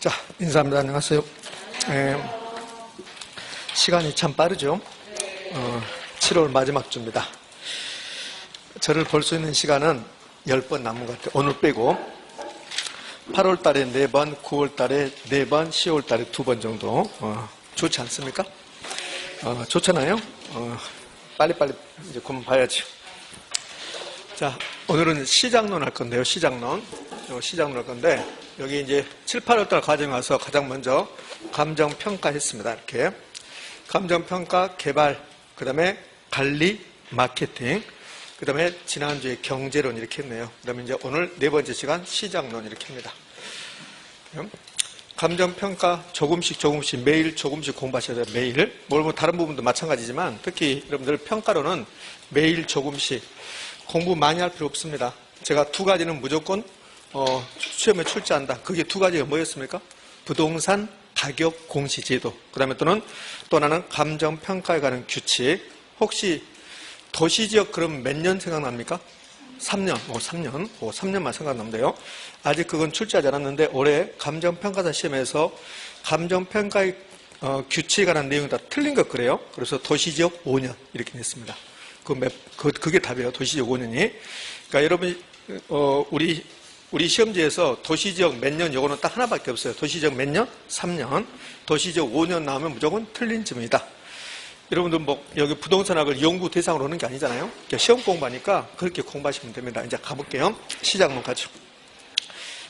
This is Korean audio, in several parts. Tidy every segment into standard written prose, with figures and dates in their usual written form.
자, 인사합니다. 안녕하세요. 시간이 참 빠르죠. 7월 마지막 주입니다. 저를 볼 수 있는 시간은 10번 남은 것 같아요. 오늘 빼고 8월 달에 4번, 9월 달에 4번, 10월 달에 2번 정도. 좋지 않습니까? 좋잖아요. 빨리빨리 이제 그만 봐야죠. 자, 오늘은 시장론 할 건데요. 시장론 할 건데, 여기 이제 7, 8월 달 과정에 와서 가장 먼저 감정평가 했습니다. 이렇게. 감정평가, 개발, 그 다음에 관리, 마케팅, 그 다음에 지난주에 경제론 이렇게 했네요. 그 다음에 이제 오늘 4번째 시간 시장론 이렇게 합니다. 감정평가 조금씩 매일 조금씩 공부하셔야 돼요. 매일. 뭐 다른 부분도 마찬가지지만 특히 여러분들 평가로는 매일 조금씩 공부 많이 할 필요 없습니다. 제가 2가지는 무조건 시험에 출제한다. 그게 2가지가 뭐였습니까? 부동산 가격 공시제도. 그 다음에 또 하나는 감정평가에 관한 규칙. 혹시 도시지역 그럼 몇 년 생각납니까? 3년. 3년만 생각나면 돼요. 아직 그건 출제하지 않았는데 올해 감정평가사 시험에서 감정평가의 규칙에 관한 내용이 다 틀린 것 그래요. 그래서 도시지역 5년 이렇게 냈습니다. 그게 답이에요. 도시지역 5년이. 그러니까 여러분 우리 시험지에서 도시지역 몇 년 요거는 딱 하나밖에 없어요. 도시지역 몇 년? 3년. 도시지역 5년 나오면 무조건 틀린 질문이다. 여러분들 여기 부동산학을 연구 대상으로 하는 게 아니잖아요. 그러니까 시험 공부하니까 그렇게 공부하시면 됩니다. 이제 가볼게요. 시장론 가죠.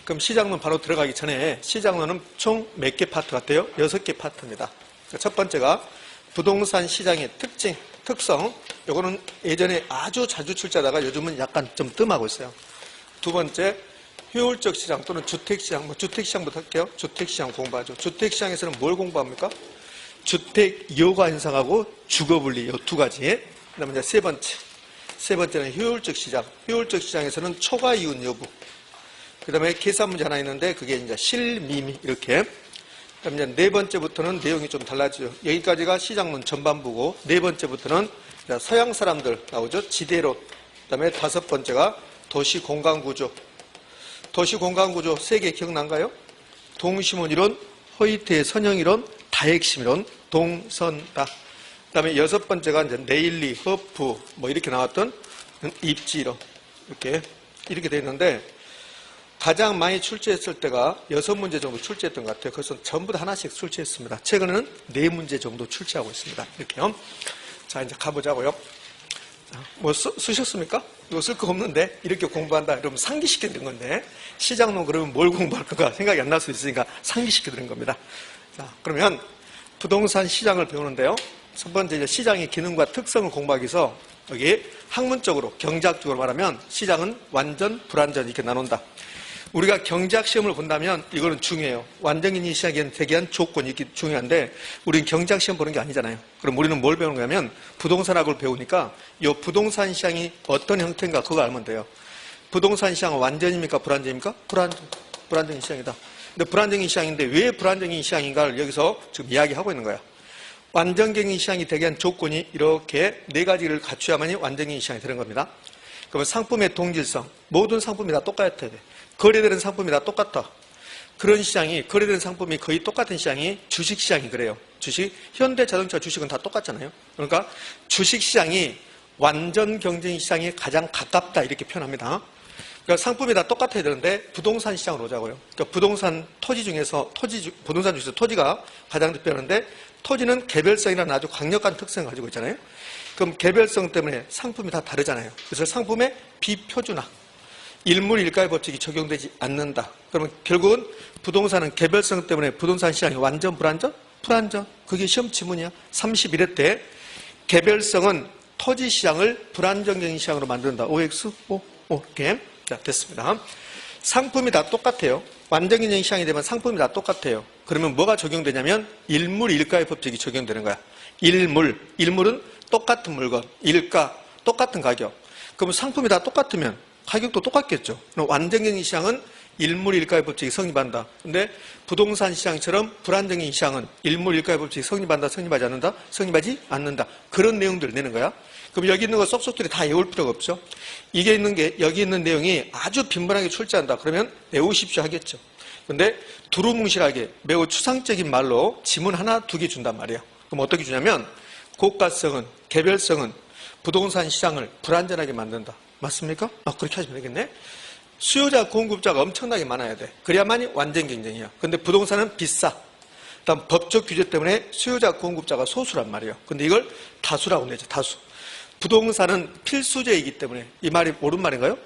그럼 시장론 바로 들어가기 전에 시장론은 총 몇 개 파트 같아요? 6개 파트입니다. 첫 번째가 부동산 시장의 특성. 요거는 예전에 아주 자주 출제하다가 요즘은 약간 좀 뜸하고 있어요. 두 번째, 효율적 시장 또는 주택시장. 주택시장부터 할게요. 주택시장 공부하죠. 주택시장에서는 뭘 공부합니까? 주택 여가 현상하고 주거분리 이 2가지. 그 다음에 이제 세 번째는 효율적 시장. 효율적 시장에서는 초과 이윤 여부. 그 다음에 계산 문제 하나 있는데 그게 이제 실미미 이렇게. 그 다음에 이제 4번째부터는 내용이 좀 달라지죠. 여기까지가 시장론 전반부고 4번째부터는 서양 사람들 나오죠. 지대론. 그 다음에 5번째가 도시 공간 구조. 도시 공간 구조 3개 기억난가요? 동시몬 이론, 허이트의 선형 이론, 다핵심 이론, 동선다. 그 다음에 6번째가 이제 네일리, 허프, 이렇게 나왔던 입지 이론. 이렇게 되어 있는데, 가장 많이 출제했을 때가 6문제 정도 출제했던 것 같아요. 그래서 전부 다 하나씩 출제했습니다. 최근에는 4문제 정도 출제하고 있습니다. 이렇게요. 자, 이제 가보자고요. 쓰셨습니까? 이거 쓸 거 없는데 이렇게 공부한다 이러면 상기시켜드린 건데 시장론 그러면 뭘 공부할 거가 생각이 안 날 수 있으니까 상기시켜드린 겁니다. 자, 그러면 부동산 시장을 배우는데요. 첫 번째 이제 시장의 기능과 특성을 공부하기 위해서 여기 학문적으로 경제학적으로 말하면 시장은 완전 불완전 이렇게 나눈다. 우리가 경제학 시험을 본다면 이거는 중요해요. 완전인지 시장에 대기한 조건이 이렇게 중요한데 우리는 경제학 시험 보는 게 아니잖아요. 그럼 우리는 뭘 배우는 거냐면 부동산학을 배우니까 이 부동산 시장이 어떤 형태인가 그거 알면 돼요. 부동산 시장은 완전입니까? 불완전입니까? 불완전인 시장이다. 근데 불안정인 시장인데 왜 불안정인 시장인가를 여기서 지금 이야기하고 있는 거야. 완전경인 시장이 되게 한 조건이 이렇게 4가지를 갖춰야만이 완전경인 시장이 되는 겁니다. 그러면 상품의 동질성. 모든 상품이 다 똑같아야 돼. 거래되는 상품이 다 똑같아. 그런 시장이, 거래되는 상품이 거의 똑같은 시장이 주식시장이 그래요. 현대자동차 주식은 다 똑같잖아요. 그러니까 주식시장이 완전 경쟁 시장에 가장 가깝다 이렇게 표현합니다. 그러니까 상품이 다 똑같아야 되는데 부동산 시장으로 오자고요. 그러니까 부동산 중에서 토지가 가장 특별한데 토지는 개별성이라는 아주 강력한 특성을 가지고 있잖아요. 그럼 개별성 때문에 상품이 다 다르잖아요. 그래서 상품의 비표준화, 일물일가의 법칙이 적용되지 않는다. 그러면 결국은 부동산은 개별성 때문에 부동산 시장이 완전 불완전? 불완전. 그게 시험 지문이야. 31회 때 개별성은 토지 시장을 불안정적인 시장으로 만든다. OX? 이렇게. 자, 됐습니다. 상품이 다 똑같아요. 완전경쟁 시장이 되면 상품이 다 똑같아요. 그러면 뭐가 적용되냐면 일물일가의 법칙이 적용되는 거야. 일물은 똑같은 물건, 일가, 똑같은 가격. 그러면 상품이 다 똑같으면 가격도 똑같겠죠. 그럼 완전경쟁 시장은 일물일가의 법칙이 성립한다. 근데 부동산 시장처럼 불안정인 시장은 일물일가의 법칙이 성립한다, 성립하지 않는다, 성립하지 않는다. 그런 내용들을 내는 거야. 그럼 여기 있는 거 쏙쏙들이 다 외울 필요가 없죠. 이게 있는 게 여기 있는 내용이 아주 빈번하게 출제한다. 그러면 외우십시오 하겠죠. 근데 두루뭉실하게 매우 추상적인 말로 지문 하나, 두 개 준단 말이에요. 그럼 어떻게 주냐면 고가성은, 개별성은 부동산 시장을 불안전하게 만든다. 맞습니까? 그렇게 하시면 되겠네. 수요자, 공급자가 엄청나게 많아야 돼. 그래야만이 완전 경쟁이야. 근데 부동산은 비싸. 다음 법적 규제 때문에 수요자, 공급자가 소수란 말이에요. 근데 이걸 다수라고 내죠. 다수. 부동산은 필수제이기 때문에 이 말이 옳은 말인가요?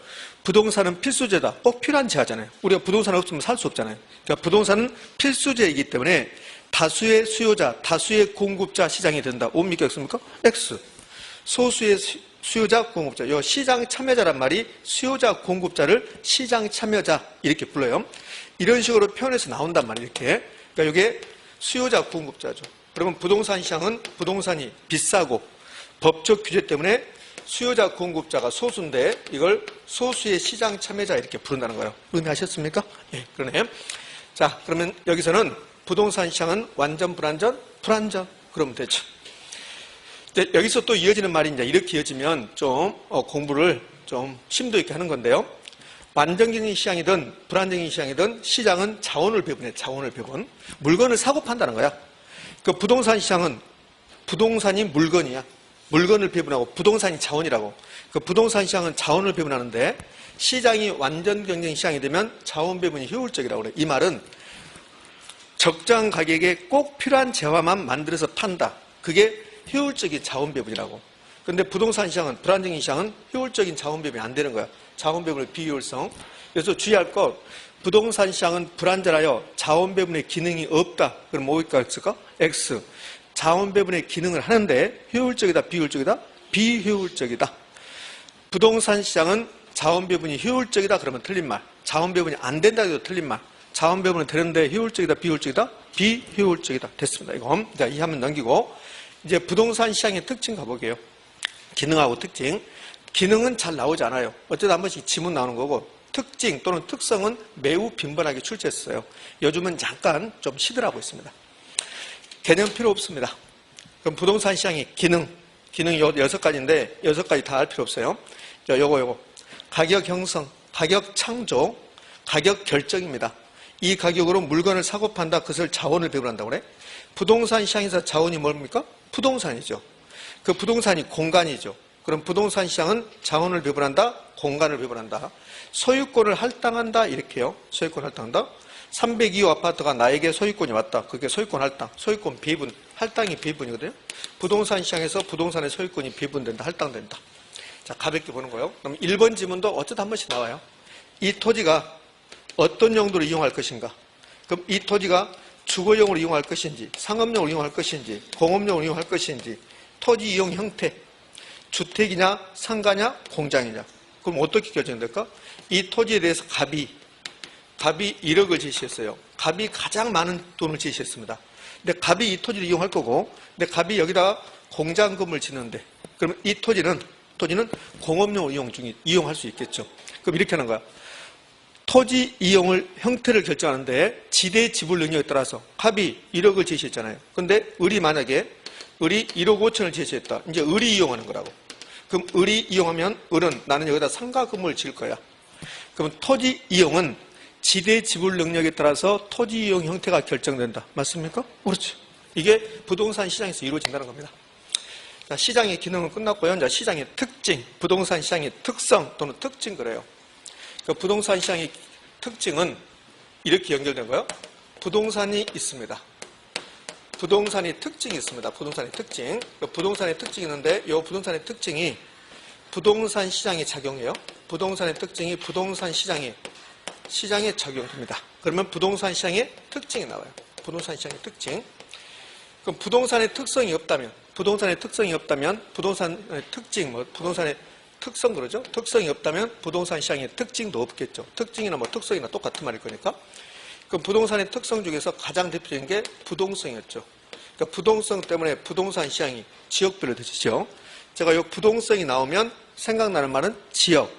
부동산은 필수제다. 꼭 필요한 제하잖아요. 우리가 부동산 없으면 살 수 없잖아요. 그러니까 부동산은 필수제이기 때문에 다수의 수요자, 다수의 공급자 시장이 된다. 옵니까? X입니까? X. 소수의 수요자, 공급자. 이 시장 참여자란 말이 수요자, 공급자를 시장 참여자 이렇게 불러요. 이런 식으로 표현해서 나온단 말이에요. 이렇게. 그러니까 이게 수요자, 공급자죠. 그러면 부동산 시장은 부동산이 비싸고 법적 규제 때문에 수요자, 공급자가 소수인데 이걸 소수의 시장 참여자 이렇게 부른다는 거예요. 의미하셨습니까? 예, 그러네요. 자, 그러면 여기서는 부동산 시장은 완전 불안전? 불안전. 그러면 되죠. 여기서 또 이어지는 말이 이제 이렇게 이어지면 좀 공부를 좀 심도 있게 하는 건데요. 완전경쟁 시장이든 불안정인 시장이든 시장은 자원을 배분해. 자원을 배분. 물건을 사고 판다는 거야. 그 부동산 시장은 부동산이 물건이야. 물건을 배분하고 부동산이 자원이라고. 그 부동산 시장은 자원을 배분하는데 시장이 완전 경쟁 시장이 되면 자원 배분이 효율적이라고 그래. 이 말은 적정 가격에 꼭 필요한 재화만 만들어서 판다. 그게 효율적인 자원 배분이라고. 근데 부동산 시장은, 불안정인 시장은 효율적인 자원 배분이 안 되는 거야. 자원 배분의 비효율성. 그래서 주의할 것, 부동산 시장은 불안전하여 자원 배분의 기능이 없다. 그럼 뭐가 있을까? X. 자원 배분의 기능을 하는데 효율적이다, 비효율적이다? 비효율적이다. 부동산 시장은 자원 배분이 효율적이다 그러면 틀린 말. 자원 배분이 안 된다 해도 틀린 말. 자원 배분은 되는데 효율적이다, 비효율적이다? 비효율적이다. 됐습니다. 이거. 자, 이 화면 넘기고 이제 부동산 시장의 특징 가보게요. 기능하고 특징. 기능은 잘 나오지 않아요. 어쩌다 한 번씩 지문 나오는 거고 특징 또는 특성은 매우 빈번하게 출제했어요. 요즘은 잠깐 좀 시들하고 있습니다. 개념 필요 없습니다. 그럼 부동산 시장의 기능이 6가지인데 6가지 다 알 필요 없어요. 자, 요거. 가격 형성, 가격 창조, 가격 결정입니다. 이 가격으로 물건을 사고 판다. 그것을 자원을 배분한다고 그래. 부동산 시장에서 자원이 뭡니까? 부동산이죠. 그 부동산이 공간이죠. 그럼 부동산 시장은 자원을 배분한다, 공간을 배분한다. 소유권을 할당한다 이렇게요. 소유권 할당한다. 302호 아파트가 나에게 소유권이 왔다. 그게 소유권 할당, 소유권 배분, 할당이 배분이거든요. 부동산 시장에서 부동산의 소유권이 배분된다, 할당된다. 자, 가볍게 보는 거예요. 그럼 1번 지문도 어쩌다 한 번씩 나와요. 이 토지가 어떤 용도로 이용할 것인가? 그럼 이 토지가 주거용으로 이용할 것인지, 상업용으로 이용할 것인지, 공업용으로 이용할 것인지, 토지 이용 형태, 주택이냐, 상가냐, 공장이냐. 그럼 어떻게 결정될까? 이 토지에 대해서 갑이 1억을 제시했어요. 갑이 가장 많은 돈을 제시했습니다. 근데 갑이 이 토지를 이용할 거고, 근데 갑이 여기다가 공장 건물 짓는데, 그러면 이 토지는 공업용으로 이용할 수 있겠죠. 그럼 이렇게 하는 거야. 토지 이용을 형태를 결정하는데 지대 지불 능력에 따라서 갑이 1억을 제시했잖아요. 근데 만약에 을이 1억 5천을 제시했다. 이제 을이 이용하는 거라고. 그럼 을이 이용하면 을은 나는 여기다 상가 건물을 지을 거야. 그럼 토지 이용은 지대 지불 능력에 따라서 토지 이용 형태가 결정된다. 맞습니까? 그렇죠. 이게 부동산 시장에서 이루어진다는 겁니다. 자, 시장의 기능은 끝났고요. 자, 시장의 특징, 부동산 시장의 특성 또는 특징 그래요. 그 부동산 시장의 특징은 이렇게 연결된 거예요. 부동산이 있습니다. 부동산의 특징이 있습니다. 부동산의 특징. 부동산의 특징이 있는데 이 부동산의 특징이 부동산 시장에 작용해요. 부동산의 특징이 부동산 시장에 적용됩니다. 그러면 부동산 시장의 특징이 나와요. 부동산 시장의 특징. 그럼 부동산의 특성이 없다면 부동산의 특징, 부동산의 특성 그러죠? 특성이 없다면 부동산 시장의 특징도 없겠죠. 특징이나 특성이나 똑같은 말일 거니까. 그럼 부동산의 특성 중에서 가장 대표적인 게 부동성이었죠. 그러니까 부동성 때문에 부동산 시장이 지역별로 되죠. 제가 이 부동성이 나오면 생각나는 말은 지역,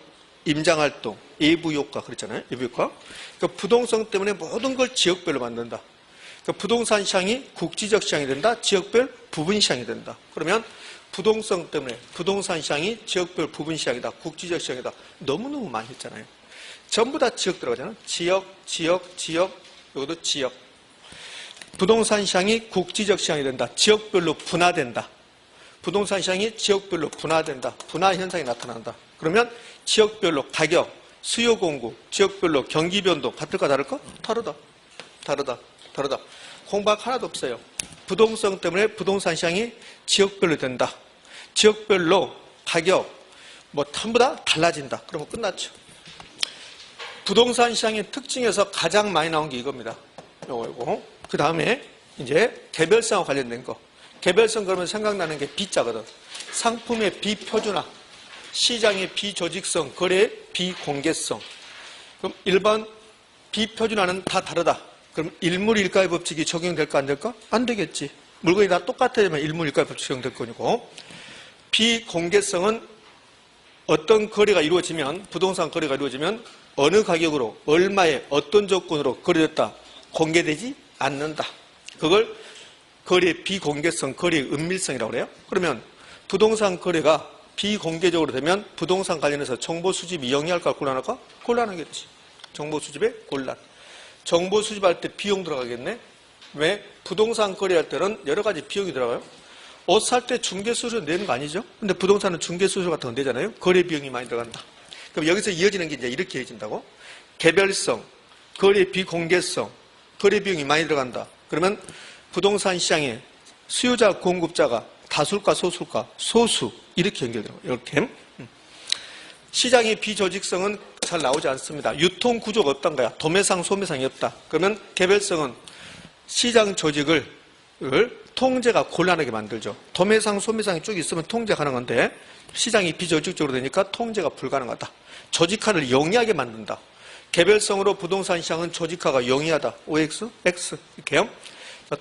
임장활동, 예부효과 그랬잖아요. 예부효과. 그러니까 부동성 때문에 모든 걸 지역별로 만든다. 그러니까 부동산 시장이 국지적 시장이 된다. 지역별 부분 시장이 된다. 그러면 부동성 때문에 부동산 시장이 지역별 부분 시장이다. 국지적 시장이다. 너무너무 많이 했잖아요. 전부 다 지역 들어가잖아요. 지역, 이것도 지역. 부동산 시장이 국지적 시장이 된다. 지역별로 분화된다. 부동산 시장이 지역별로 분화된다. 분화 현상이 나타난다. 그러면 지역별로 가격, 수요 공급, 지역별로 경기 변동 같을까 다를까? 다르다. 공박 하나도 없어요. 부동성 때문에 부동산 시장이 지역별로 된다. 지역별로 가격, 전부 다 달라진다. 그러면 끝났죠. 부동산 시장의 특징에서 가장 많이 나온 게 이겁니다. 요거. 그 다음에 이제 개별성과 관련된 거. 개별성 그러면 생각나는 게 B자거든. 상품의 비표준화, 시장의 비조직성, 거래의 비공개성. 그럼 일반 비표준화는 다 다르다. 그럼 일물일가의 법칙이 적용될까 안 될까? 안 되겠지. 물건이 다 똑같으면 일물일가의 법칙이 적용될 거고. 비공개성은 어떤 거래가 이루어지면, 부동산 거래가 이루어지면 어느 가격으로, 얼마에, 어떤 조건으로 거래됐다 공개되지 않는다. 그걸 거래의 비공개성, 거래의 은밀성이라고 그래요. 그러면 부동산 거래가 비공개적으로 되면 부동산 관련해서 정보 수집이 영리할까 곤란할까? 곤란하겠지. 정보 수집에 곤란. 정보 수집할 때 비용 들어가겠네. 왜? 부동산 거래할 때는 여러 가지 비용이 들어가요. 옷 살 때 중개수수료 내는 거 아니죠? 근데 부동산은 중개수수료 같은 거 내잖아요. 거래 비용이 많이 들어간다. 그럼 여기서 이어지는 게 이제 이렇게 이어진다고. 개별성, 거래 비공개성, 거래 비용이 많이 들어간다. 그러면 부동산 시장에 수요자, 공급자가 다수일까 소수일까? 소수. 이렇게 연결돼요. 이렇게. 시장의 비조직성은 잘 나오지 않습니다. 유통 구조가 없단 거야. 도매상, 소매상이 없다. 그러면 개별성은 시장 조직을 통제가 곤란하게 만들죠. 도매상, 소매상이 쭉 있으면 통제 가능한데 시장이 비조직적으로 되니까 통제가 불가능하다. 조직화를 영리하게 만든다. 개별성으로 부동산 시장은 조직화가 영리하다. OX, X 이렇게요.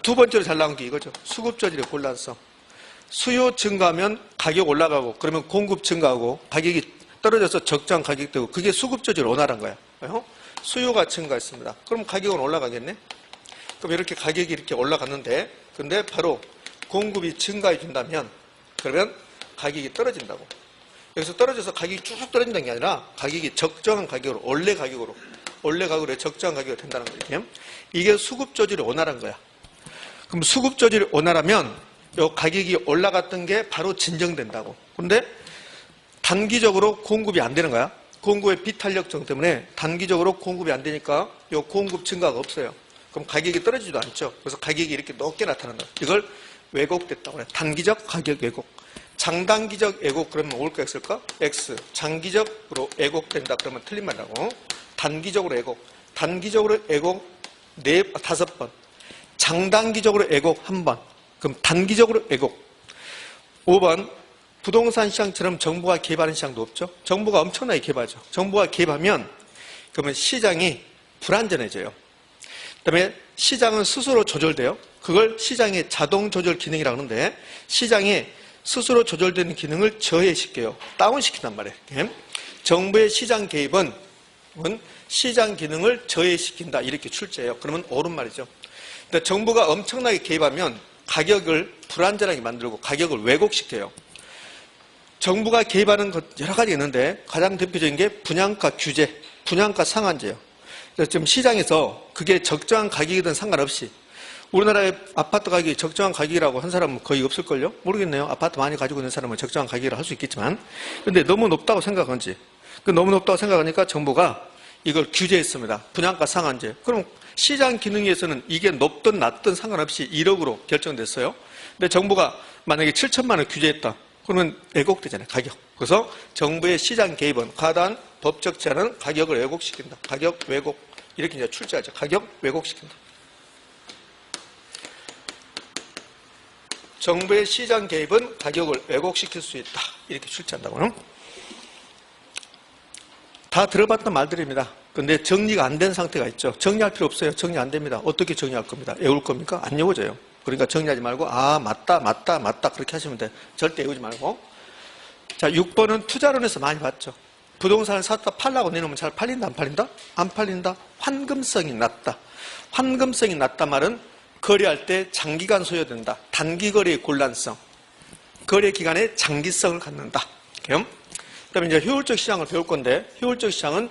두 번째로 잘 나온 게 이거죠. 수급 저질의 곤란성. 수요 증가하면 가격 올라가고 그러면 공급 증가하고 가격이 떨어져서 적정 가격 되고 그게 수급 저질 원활한 거야. 수요가 증가했습니다. 그럼 가격은 올라가겠네. 그럼 이렇게 가격이 이렇게 올라갔는데 근데 바로 공급이 증가해 준다면 그러면 가격이 떨어진다고. 여기서 떨어져서 가격이 쭉 떨어진다는 게 아니라 가격이 적정한 가격으로 원래 가격으로 적정한 가격이 된다는 거예요. 이게 수급 조절이 원활한 거야. 그럼 수급 조절이 원활하면 이 가격이 올라갔던 게 바로 진정된다고. 그런데 단기적으로 공급이 안 되는 거야. 공급의 비탄력성 때문에 단기적으로 공급이 안 되니까 이 공급 증가가 없어요. 그럼 가격이 떨어지지도 않죠. 그래서 가격이 이렇게 높게 나타난다. 이걸 왜곡됐다고 해요. 단기적 가격 왜곡. 장단기적 왜곡 그러면 올까 X일까? X. 장기적으로 왜곡된다 그러면 틀린 말이라고. 단기적으로 왜곡. 단기적으로 왜곡 5번. 장단기적으로 왜곡 1번. 그럼 단기적으로 왜곡. 5번. 부동산 시장처럼 정부가 개입하는 시장도 없죠. 정부가 엄청나게 개입하죠. 정부가 개입하면 그러면 시장이 불안전해져요. 그다음에 시장은 스스로 조절돼요. 그걸 시장의 자동 조절 기능이라고 하는데 시장에 스스로 조절되는 기능을 저해시켜요. 다운시킨단 말이에요. 정부의 시장 개입은 시장 기능을 저해시킨다. 이렇게 출제해요. 그러면 옳은 말이죠. 근데 정부가 엄청나게 개입하면 가격을 불안전하게 만들고 가격을 왜곡시켜요. 정부가 개입하는 것 여러 가지 있는데 가장 대표적인 게 분양가 규제, 분양가 상한제예요. 지금 시장에서 그게 적정한 가격이든 상관없이 우리나라의 아파트 가격이 적정한 가격이라고 한 사람은 거의 없을걸요? 모르겠네요. 아파트 많이 가지고 있는 사람은 적정한 가격이라고 할 수 있겠지만 근데 너무 높다고 생각한지 너무 높다고 생각하니까 정부가 이걸 규제했습니다. 분양가 상한제. 그럼 시장 기능에서는 이게 높든 낮든 상관없이 1억으로 결정됐어요. 근데 정부가 만약에 7천만 원 규제했다. 그러면 왜곡되잖아요. 가격. 그래서 정부의 시장 개입은 과다한 법적 제한은 가격을 왜곡시킨다. 가격 왜곡. 이렇게 이제 출제하죠. 가격 왜곡시킨다. 정부의 시장 개입은 가격을 왜곡시킬 수 있다. 이렇게 출제한다고요. 다 들어봤던 말들입니다. 근데 정리가 안 된 상태가 있죠. 정리할 필요 없어요. 정리 안 됩니다. 어떻게 정리할 겁니다. 외울 겁니까? 안 외워져요. 그러니까 정리하지 말고 맞다 그렇게 하시면 돼. 절대 외우지 말고. 자, 6번은 투자론에서 많이 봤죠. 부동산을 샀다 팔라고 내놓으면 잘 팔린다 안 팔린다? 안 팔린다. 환금성이 낮다. 환금성이 낮다 말은 거래할 때 장기간 소요된다. 단기 거래의 곤란성. 거래 기간에 장기성을 갖는다. 그다음에 이제 효율적 시장을 배울 건데 효율적 시장은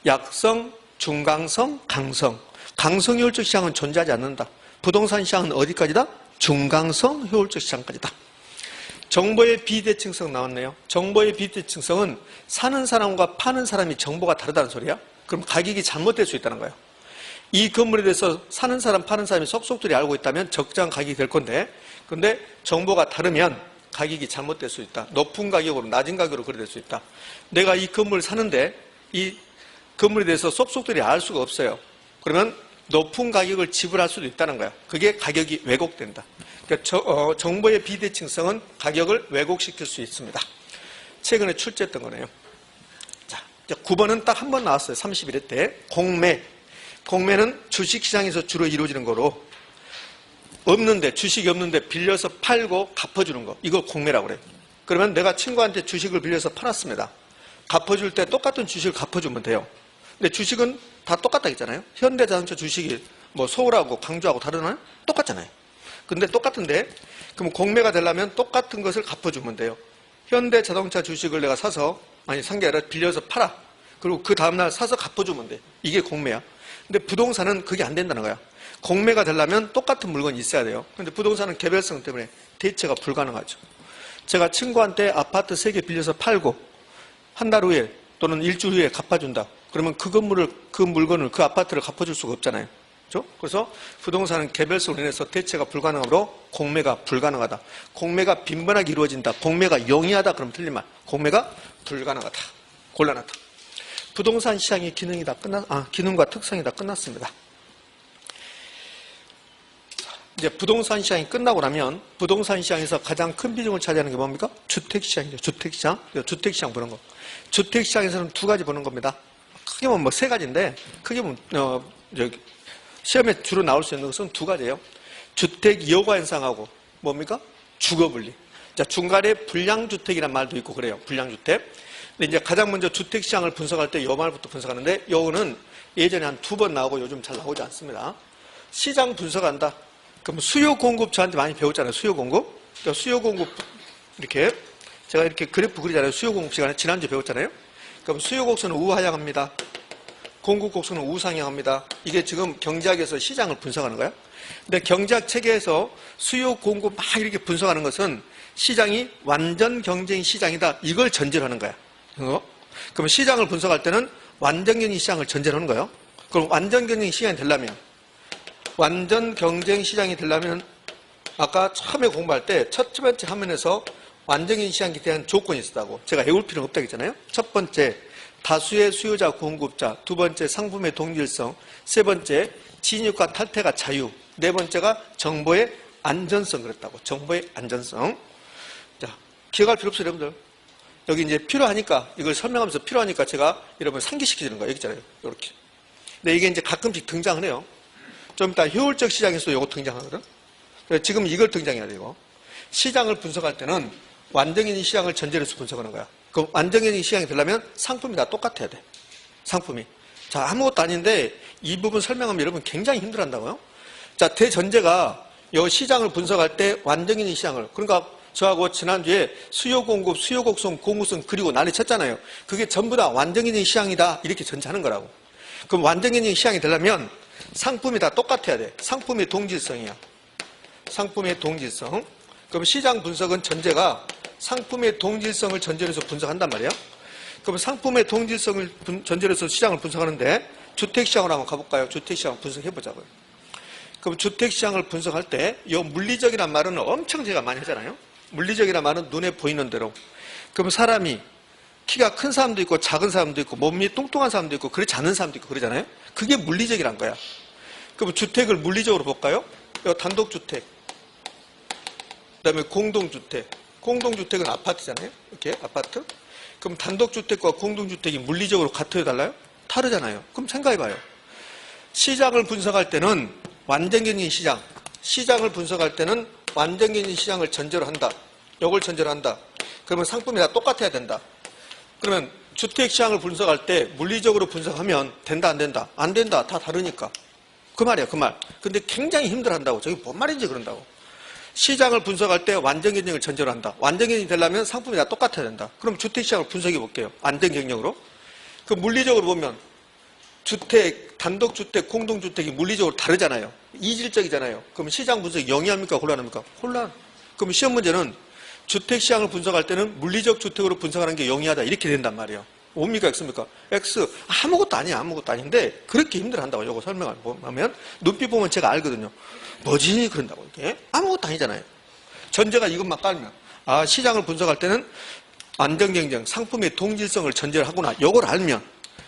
약성, 중강성, 강성. 강성 효율적 시장은 존재하지 않는다. 부동산 시장은 어디까지다? 중강성 효율적 시장까지다. 정보의 비대칭성 나왔네요. 정보의 비대칭성은 사는 사람과 파는 사람이 정보가 다르다는 소리야? 그럼 가격이 잘못될 수 있다는 거예요. 이 건물에 대해서 사는 사람, 파는 사람이 속속들이 알고 있다면 적정한 가격이 될 건데, 근데 정보가 다르면 가격이 잘못될 수 있다. 높은 가격으로, 낮은 가격으로 그래 될 수 있다. 내가 이 건물을 사는데 이 건물에 대해서 속속들이 알 수가 없어요. 그러면 높은 가격을 지불할 수도 있다는 거야. 그게 가격이 왜곡된다. 그러니까 정보의 비대칭성은 가격을 왜곡시킬 수 있습니다. 최근에 출제했던 거네요. 자, 9번은 딱 한 번 나왔어요. 31회 때. 공매. 공매는 주식시장에서 주로 이루어지는 거로 주식이 없는데 빌려서 팔고 갚아주는 거. 이걸 공매라고 그래요. 그러면 내가 친구한테 주식을 빌려서 팔았습니다. 갚아줄 때 똑같은 주식을 갚아주면 돼요. 근데 주식은 다 똑같다 했잖아요. 현대자동차 주식이 뭐 서울하고 광주하고 다르나요? 똑같잖아요. 근데 똑같은데 그럼 공매가 되려면 똑같은 것을 갚아주면 돼요. 현대자동차 주식을 내가 사서 산 게 아니라 빌려서 팔아. 그리고 그 다음날 사서 갚아주면 돼. 이게 공매야. 근데 부동산은 그게 안 된다는 거야. 공매가 되려면 똑같은 물건이 있어야 돼요. 근데 부동산은 개별성 때문에 대체가 불가능하죠. 제가 친구한테 아파트 3개 빌려서 팔고 한 달 후에 또는 일주일 후에 갚아준다. 그러면 그 물건을, 그 아파트를 갚아줄 수가 없잖아요. 그렇죠? 그래서 부동산은 개별성으로 인해서 대체가 불가능하므로 공매가 불가능하다. 공매가 빈번하게 이루어진다. 공매가 용이하다. 그럼 틀린 말. 공매가 불가능하다. 곤란하다. 부동산 시장의 기능과 특성이 다 끝났습니다. 이제 부동산 시장이 끝나고 나면 부동산 시장에서 가장 큰 비중을 차지하는 게 뭡니까? 주택시장이죠. 주택시장. 주택시장 보는 거. 주택시장에서는 2가지 보는 겁니다. 크게 보면 3가지인데, 크게 보면, 시험에 주로 나올 수 있는 것은 2가지예요. 주택 여과 현상하고 뭡니까? 주거분리. 자, 중간에 불량주택이라는 말도 있고 그래요. 불량주택. 근데 이제 가장 먼저 주택시장을 분석할 때 요 말부터 분석하는데, 요거는 예전에 한 2번 나오고 요즘 잘 나오지 않습니다. 시장 분석한다. 그럼 수요 공급 저한테 많이 배웠잖아요. 수요 공급. 그러니까 수요 공급 이렇게 제가 이렇게 그래프 그리잖아요. 수요 공급 시간에 지난주에 배웠잖아요. 그럼 수요 곡선은 우하향합니다. 공급 곡선은 우상향합니다. 이게 지금 경제학에서 시장을 분석하는 거예요. 근데 경제학 체계에서 수요 공급 막 이렇게 분석하는 것은 시장이 완전 경쟁 시장이다. 이걸 전제로 하는 거야. 그럼 시장을 분석할 때는 완전 경쟁 시장을 전제로 하는 거예요. 그럼 완전 경쟁 시장이 되려면 아까 처음에 공부할 때 첫 번째 화면에서 완전 경쟁 시장에 대한 조건이 있었다고. 제가 외울 필요는 없다고 했잖아요. 첫 번째, 다수의 수요자, 공급자. 2번째, 상품의 동질성. 3번째, 진입과 탈퇴가 자유. 4번째가 정보의 안전성 그랬다고. 정보의 안전성. 자, 기억할 필요 없어요, 여러분들. 여기 이제 필요하니까, 이걸 설명하면서 필요하니까 제가 여러분 상기시키는 거예요. 여기 있잖아요. 이렇게. 근데 이게 이제 가끔씩 등장을 해요. 좀 이따 효율적 시장에서도 이거 등장하거든. 지금 이걸 등장해야 돼요. 시장을 분석할 때는 완전인 시장을 전제로 해서 분석하는 거야. 그럼 완전인 시장이 되려면 상품이 다 똑같아야 돼. 상품이. 자, 아무것도 아닌데 이 부분 설명하면 여러분 굉장히 힘들어한다고요. 자, 대전제가 이 시장을 분석할 때 완전인 시장을, 그러니까 저하고 지난주에 수요 공급, 수요 곡선, 공급선 그리고 난리 쳤잖아요. 그게 전부 다 완전인 시장이다. 이렇게 전제하는 거라고. 그럼 완전인 시장이 되려면 상품이 다 똑같아야 돼. 상품의 동질성이야. 상품의 동질성. 그럼 시장 분석은 전제가 상품의 동질성을 전제로 해서 분석한단 말이에요. 그럼 상품의 동질성을 전제로 해서 시장을 분석하는데 주택시장으로 한번 가볼까요? 주택시장 분석해보자고요. 그럼 주택시장을 분석할 때 이 물리적이란 말은 엄청 제가 많이 하잖아요. 물리적이란 말은 눈에 보이는 대로. 그럼 사람이 키가 큰 사람도 있고 작은 사람도 있고 몸이 뚱뚱한 사람도 있고 그렇지 않은 사람도 있고 그러잖아요. 그게 물리적이란 거야. 그럼 주택을 물리적으로 볼까요? 단독주택, 그다음에 공동주택. 공동주택은 아파트잖아요. 이렇게 아파트. 그럼 단독주택과 공동주택이 물리적으로 같아요, 달라요? 다르잖아요. 그럼 생각해봐요. 시장을 분석할 때는 완전경쟁 시장, 시장을 분석할 때는 완전경쟁 시장을 전제로 한다. 이걸 전제로 한다. 그러면 상품이 다 똑같아야 된다. 그러면 주택시장을 분석할 때 물리적으로 분석하면 된다, 안 된다? 안 된다. 다 다르니까. 그 말이야, 그 말. 근데 굉장히 힘들어한다고. 저게 뭔 말인지 그런다고. 시장을 분석할 때 완전 경쟁을 전제로 한다. 완전 경쟁이 되려면 상품이 다 똑같아야 된다. 그럼 주택시장을 분석해 볼게요. 안전 경쟁으로. 그 물리적으로 보면 주택, 단독주택, 공동주택이 물리적으로 다르잖아요. 이질적이잖아요. 그럼 시장 분석이 영리합니까? 곤란합니까? 곤란. 그럼 시험 문제는 주택시장을 분석할 때는 물리적 주택으로 분석하는 게 영리하다. 이렇게 된단 말이에요. 뭡니까? X입니까? X. 아무것도 아니야. 아무것도 아닌데 그렇게 힘들어한다고 이거 설명을 하면 눈빛 보면 제가 알거든요. 뭐지? 그런다고 이게 아무것도 아니잖아요. 전제가 이것만 깔면 시장을 분석할 때는 안정경쟁, 상품의 동질성을 전제를 하구나. 이걸 알면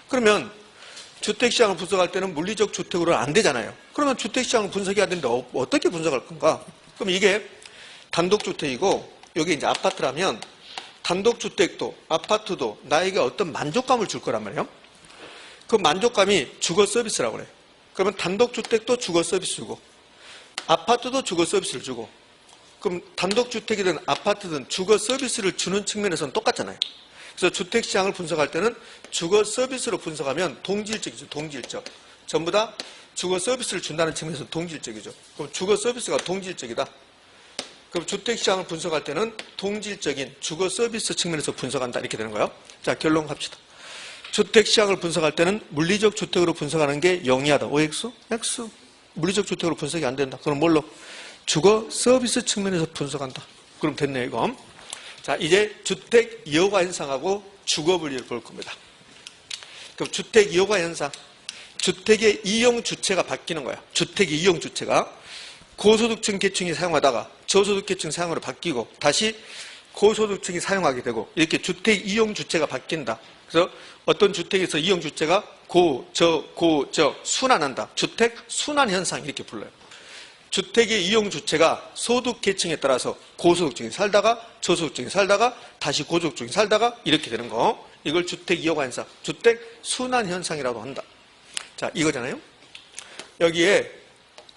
그러면 주택시장을 분석할 때는 물리적 주택으로는 안 되잖아요. 그러면 주택시장을 분석해야 되는데 어떻게 분석할 건가? 그럼 이게 단독주택이고 여기 이제 아파트라면 단독주택도 아파트도 나에게 어떤 만족감을 줄 거란 말이에요. 그 만족감이 주거 서비스라고 그래요. 그러면 단독주택도 주거 서비스 주고 아파트도 주거 서비스를 주고 그럼 단독주택이든 아파트든 주거 서비스를 주는 측면에서는 똑같잖아요. 그래서 주택시장을 분석할 때는 주거 서비스로 분석하면 동질적이죠. 동질적. 전부 다 주거 서비스를 준다는 측면에서 동질적이죠. 그럼 주거 서비스가 동질적이다. 그럼 주택시장을 분석할 때는 동질적인 주거 서비스 측면에서 분석한다. 이렇게 되는 거예요. 자, 결론 갑시다. 주택시장을 분석할 때는 물리적 주택으로 분석하는 게 영리하다. OX? X. 물리적 주택으로 분석이 안 된다. 그럼 뭘로? 주거 서비스 측면에서 분석한다. 그럼 됐네요, 이거. 자, 이제 주택 이용화 현상하고 주거 분리를 볼 겁니다. 그럼 주택 이용화 현상. 주택의 이용 주체가 바뀌는 거야. 주택의 이용 주체가 고소득층 계층이 사용하다가 저소득 계층 사용으로 바뀌고 다시 고소득층이 사용하게 되고 이렇게 주택 이용 주체가 바뀐다. 그래서 어떤 주택에서 이용 주체가 고, 저 순환한다. 주택 순환 현상 이렇게 불러요. 주택의 이용 주체가 소득 계층에 따라서 고소득층이 살다가 저소득층이 살다가 다시 고소득층이 살다가 이렇게 되는 거. 이걸 주택 이용화 현상, 주택 순환 현상이라고 한다. 자, 이거잖아요. 여기에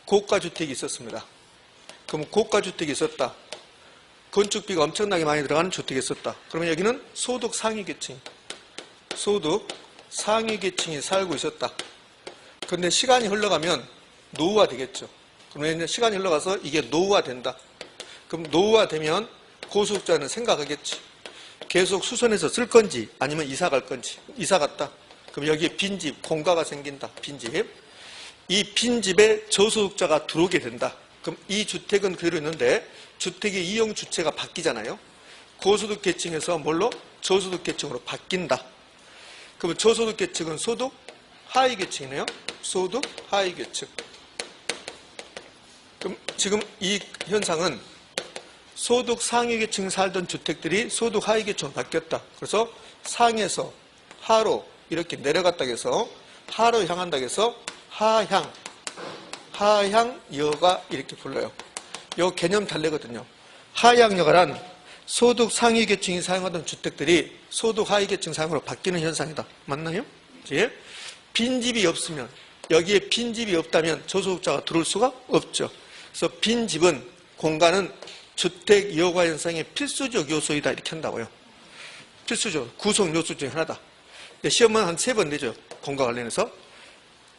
고가주택이 있었습니다. 그럼 고가주택이 있었다. 건축비가 엄청나게 많이 들어가는 주택이 있었다. 그러면 여기는 소득 상위 계층, 소득 상위 계층이 살고 있었다. 그런데 시간이 흘러가면 노후화 되겠죠. 그러면 시간이 흘러가서 이게 노후화 된다. 그럼 노후화 되면 고소득자는 생각하겠지. 계속 수선해서 쓸 건지 아니면 이사 갈 건지. 이사 갔다. 그럼 여기에 빈집, 공가가 생긴다. 빈집. 이 빈집에 저소득자가 들어오게 된다. 그럼 이 주택은 그대로 있는데 주택의 이용 주체가 바뀌잖아요. 고소득 계층에서 뭘로? 저소득 계층으로 바뀐다. 그러면 저소득 계층은 소득 하위 계층이네요. 소득 하위 계층. 그럼 지금 이 현상은 소득 상위 계층 살던 주택들이 소득 하위 계층으로 바뀌었다. 그래서 상에서 하로 이렇게 내려갔다 해서 하로 향한다 해서 하향여가 이렇게 불러요. 이 개념 달래거든요. 하향여가란 소득 상위 계층이 사용하던 주택들이 소득 하위 계층 사용으로 바뀌는 현상이다. 맞나요? 예? 빈집이 없으면 여기에 빈집이 없다면 저소득자가 들어올 수가 없죠. 그래서 빈집은 공간은 주택 이용화 현상의 필수적 요소이다 이렇게 한다고요. 필수적 구성 요소 중에 하나다. 시험은 한 3번 내죠. 공간 관련해서.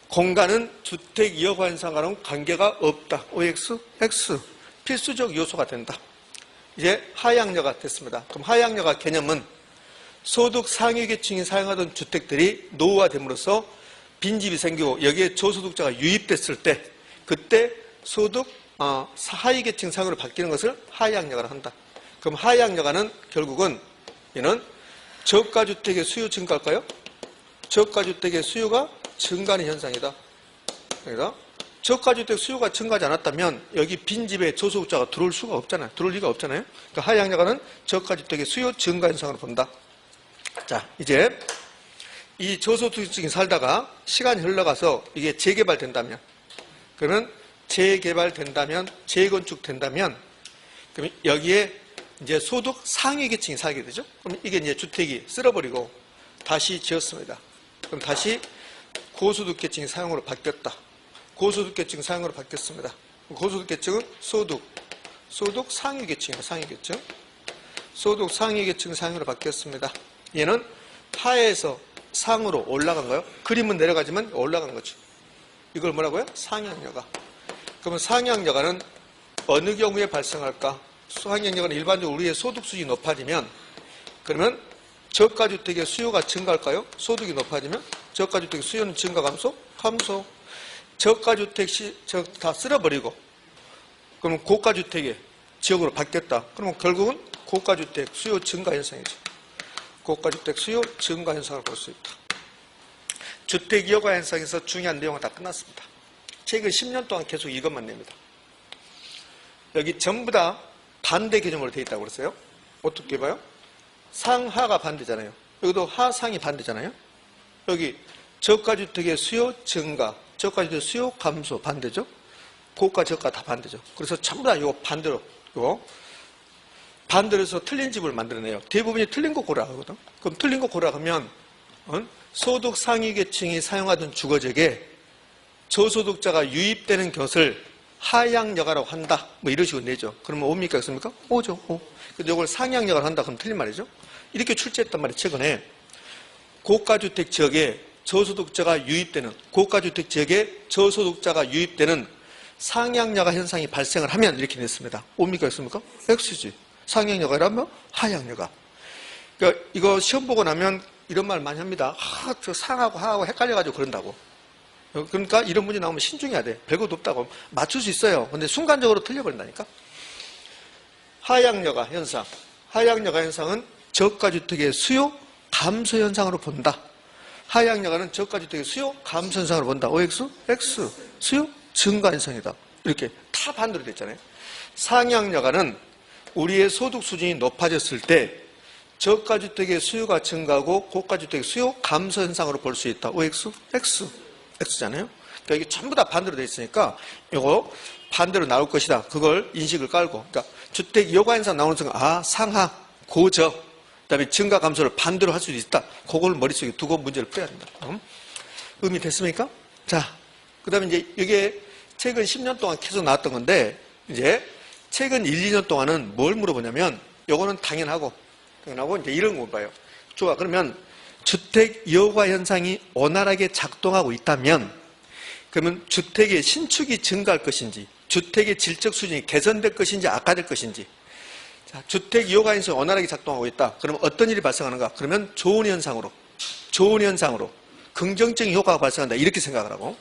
공간은 주택 이용화 현상과는 관계가 없다. OX, X. 필수적 요소가 된다. 이제 하향여가 됐습니다. 그럼 하향여가 개념은 소득 상위 계층이 사용하던 주택들이 노후화됨으로써 빈집이 생기고 여기에 저소득자가 유입됐을 때 그때 소득 하위 계층 상으로 바뀌는 것을 하향여가라 한다. 그럼 하향여가는 결국은 얘는 저가주택의 수요 증가할까요? 저가주택의 수요가 증가하는 현상이다. 그러니까 저가주택 수요가 증가하지 않았다면 여기 빈집에 저소득자가 들어올 수가 없잖아요. 들어올 리가 없잖아요. 그러니까 하향여가는 저가주택의 수요 증가 현상으로 본다. 자, 이제 이 저소득층이 살다가 시간이 흘러가서 이게 재개발된다면 그러면 재개발된다면 재건축된다면 그럼 여기에 이제 소득 상위 계층이 살게 되죠. 그럼 이게 이제 주택이 쓸어버리고 다시 지었습니다. 그럼 다시 고소득 계층이 사용으로 바뀌었다. 고소득 계층 사용으로 바뀌었습니다. 고소득 계층은 소득 상위 계층이다. 상위 계층. 소득 상위 계층 사용으로 바뀌었습니다. 얘는 하에서 상으로 올라간 거예요. 그림은 내려가지만 올라간 거죠. 이걸 뭐라고요? 상향여가. 그러면 상향여가는 어느 경우에 발생할까? 상향여가는 일반적으로 우리의 소득 수준이 높아지면 그러면 저가주택의 수요가 증가할까요? 소득이 높아지면 저가주택의 수요는 증가 감소? 감소. 저가주택 다 쓸어버리고, 그러면 고가주택의 지역으로 바뀌었다. 그러면 결국은 고가주택 수요 증가 현상이죠. 고가주택 수요 증가 현상을 볼 수 있다. 주택 여가 현상에서 중요한 내용은 다 끝났습니다. 최근 10년 동안 계속 이것만 냅니다. 여기 전부 다 반대 개념으로 되어 있다고 그랬어요. 어떻게 봐요? 상하가 반대잖아요. 여기도 하상이 반대잖아요. 여기 저가주택의 수요 증가, 저가주택 수요 감소 반대죠. 고가 저가 다 반대죠. 그래서 전부 다 이거 반대로 해서 틀린 집을 만들어내요. 대부분이 틀린 거 고르라 하거든. 그럼 틀린 거 고르라 하면 소득 상위 계층이 사용하던 주거지에 저소득자가 유입되는 것을 하향여가라고 한다. 뭐 이런 식으로 내죠. 그러면 옵니까? 없습니까? 오죠. 오. 근데 이걸 상향여가를 한다. 그럼 틀린 말이죠. 이렇게 출제했단 말이에요. 최근에 고가주택 지역에 저소득자가 유입되는, 고가주택 지역에 저소득자가 유입되는 상향여가 현상이 발생을 하면 이렇게 냈습니다. 옵니까? 없습니까? X지. 상향여가라면 하향여가. 그러니까 이거 시험 보고 나면 이런 말 많이 합니다. 저 상하고 하하고 헷갈려가지고 그런다고. 그러니까 이런 문제 나오면 신중해야 돼. 별것도 없다고. 맞출 수 있어요. 근데 순간적으로 틀려버린다니까. 하향여가 현상. 하향여가 현상은 저가주택의 수요 감소 현상으로 본다. 하향여가는 저가주택의 수요 감소 현상으로 본다. OX, X. 수요 증가 현상이다. 이렇게 다 반대로 됐잖아요. 상향여가는 우리의 소득 수준이 높아졌을 때 저가주택의 수요가 증가하고 고가주택의 수요 감소 현상으로 볼 수 있다. OX, X. X잖아요. 그러니까 이게 전부 다 반대로 되어 있으니까 이거 반대로 나올 것이다. 그걸 인식을 깔고. 그러니까 주택 여가 현상 나오는 순간 상하, 고저, 그다음에 증가 감소를 반대로 할 수도 있다. 그걸 머릿속에 두고 문제를 풀어야 된다. 의미 됐습니까? 자, 그다음에 이제 이게 최근 10년 동안 계속 나왔던 건데 이제 최근 1, 2년 동안은 뭘 물어보냐면 요거는 당연하고 이제 이런 거 봐요. 좋아. 그러면 주택 여가 현상이 원활하게 작동하고 있다면 그러면 주택의 신축이 증가할 것인지 주택의 질적 수준이 개선될 것인지 악화될 것인지. 자, 주택 여가 현상이 원활하게 작동하고 있다. 그러면 어떤 일이 발생하는가? 그러면 좋은 현상으로 긍정적인 효과가 발생한다. 이렇게 생각을 하고.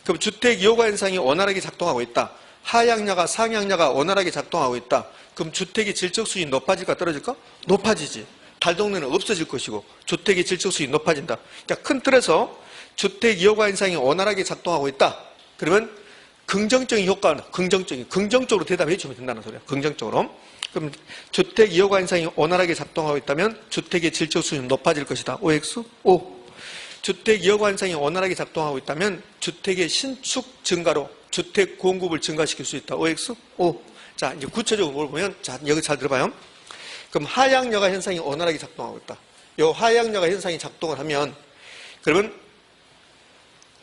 그럼 주택 여가 현상이 원활하게 작동하고 있다. 하향여가, 상향여가 원활하게 작동하고 있다. 그럼 주택의 질적 수준이 높아질까 떨어질까? 높아지지. 달동네는 없어질 것이고 주택의 질적 수준이 높아진다. 그러니까 큰 틀에서 주택 여가 현상이 원활하게 작동하고 있다. 그러면 긍정적인 효과는 긍정적으로 대답해 주면 된다는 소리야. 긍정적으로. 그럼 주택 여가 현상이 원활하게 작동하고 있다면 주택의 질적 수준이 높아질 것이다. OX, O. 주택 여가 현상이 원활하게 작동하고 있다면 주택의 신축 증가로 주택 공급을 증가시킬 수 있다. OX, O. 자, 이제 구체적으로 뭘 보면, 자, 여기 잘 들어봐요. 그럼 하향여가 현상이 원활하게 작동하고 있다. 이 하향여가 현상이 작동을 하면, 그러면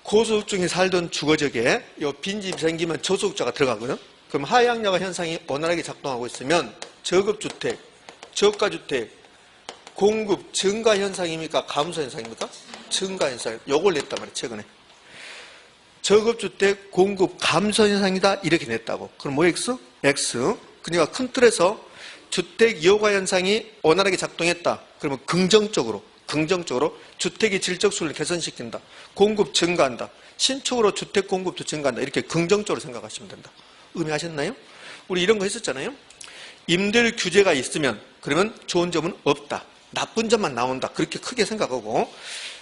고소득층이 살던 주거지에 이 빈집이 생기면 저소득자가 들어가거든. 그럼 하향여가 현상이 원활하게 작동하고 있으면 저급주택, 저가주택 공급 증가 현상입니까? 감소 현상입니까? 증가 현상. 요걸 냈단 말이에요. 최근에. 저급주택 공급 감소 현상이다. 이렇게 냈다고. 그럼 뭐 X? X. 그러니까 큰 틀에서 주택 여가 현상이 원활하게 작동했다. 그러면 긍정적으로 주택의 질적 수를 개선시킨다. 공급 증가한다. 신축으로 주택 공급도 증가한다. 이렇게 긍정적으로 생각하시면 된다. 의미하셨나요? 우리 이런 거 했었잖아요. 임대 규제가 있으면 그러면 좋은 점은 없다. 나쁜 점만 나온다. 그렇게 크게 생각하고